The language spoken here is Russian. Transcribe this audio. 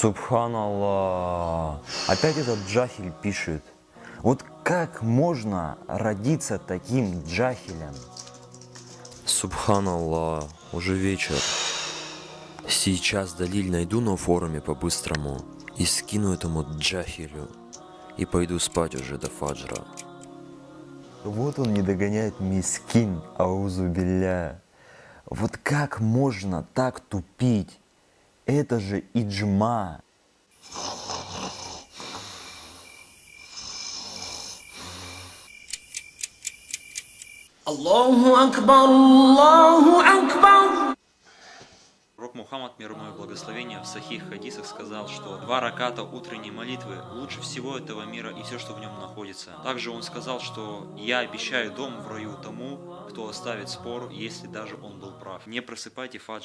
Субханаллах. Опять этот джахиль пишет. Вот как можно родиться таким джахилем? Субханаллах, уже вечер. Сейчас Далиль найду на форуме по-быстрому и скину этому джахилю. И пойду спать уже до фаджра. Вот он не догоняет мискин, аузу билля. Вот как можно так тупить? Это же иджма. Аллаху Акбар, Аллаху Акбар. Пророк Мухаммад, мир ему и благословение, в сахих хадисах сказал, что 2 раката утренней молитвы лучше всего этого мира и все, что в нем находится. Также он сказал, что я обещаю дом в раю тому, кто оставит спор, если даже он был прав. Не просыпайте фаджр.